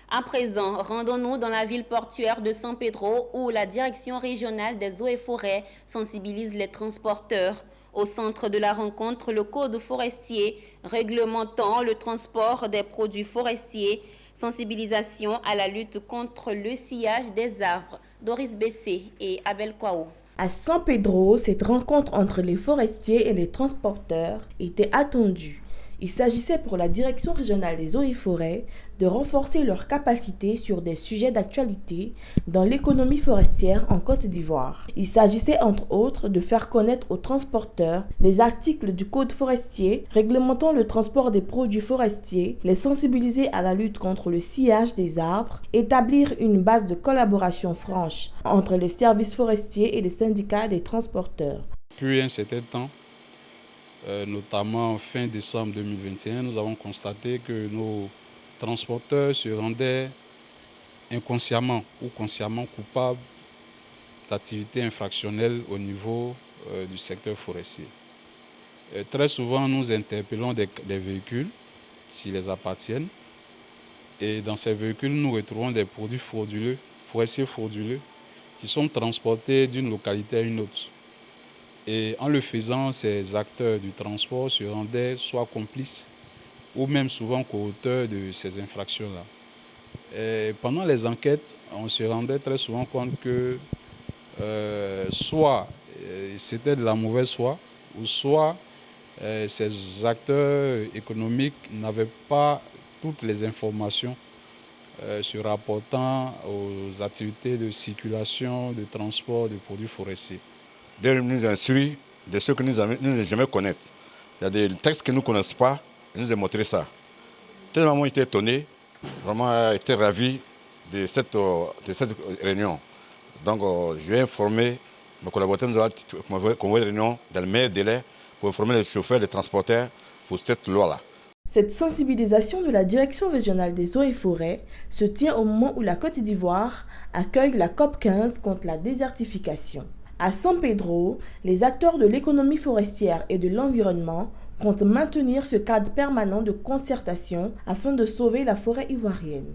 À présent, rendons-nous dans la ville portuaire de San Pedro où la direction régionale des eaux et forêts sensibilise les transporteurs. Au centre de la rencontre, le code forestier réglementant le transport des produits forestiers, sensibilisation à la lutte contre le sillage des arbres. Doris Bessé et Abel Kwao. À San Pedro, cette rencontre entre les forestiers et les transporteurs était attendue. Il s'agissait pour la Direction régionale des eaux et forêts de renforcer leurs capacités sur des sujets d'actualité dans l'économie forestière en Côte d'Ivoire. Il s'agissait entre autres de faire connaître aux transporteurs les articles du Code forestier réglementant le transport des produits forestiers, les sensibiliser à la lutte contre le sillage des arbres, établir une base de collaboration franche entre les services forestiers et les syndicats des transporteurs. Depuis un certain temps, notamment fin décembre 2021, nous avons constaté que nos transporteurs se rendaient inconsciemment ou consciemment coupables d'activités infractionnelles au niveau du secteur forestier. Très souvent, nous interpellons des véhicules qui les appartiennent et dans ces véhicules, nous retrouvons des produits frauduleux, forestiers frauduleux, qui sont transportés d'une localité à une autre. Et en le faisant, ces acteurs du transport se rendaient soit complices ou même souvent co-auteurs de ces infractions-là. Pendant les enquêtes, on se rendait très souvent compte que soit c'était de la mauvaise foi, ou soit ces acteurs économiques n'avaient pas toutes les informations se rapportant aux activités de circulation, de transport de produits forestiers. De nous instruire de ce que nous ne jamais connaître. Il y a des textes que nous ne connaissons pas, et nous a montré ça. Tellement j'étais étonné, vraiment été ravi de cette réunion. Donc je vais informer mes collaborateurs, nous avons convoqué une réunion dans le meilleur délai pour informer les chauffeurs, les transporteurs pour cette loi-là. Cette sensibilisation de la Direction régionale des eaux et forêts se tient au moment où la Côte d'Ivoire accueille la COP 15 contre la désertification. À San Pedro, les acteurs de l'économie forestière et de l'environnement comptent maintenir ce cadre permanent de concertation afin de sauver la forêt ivoirienne.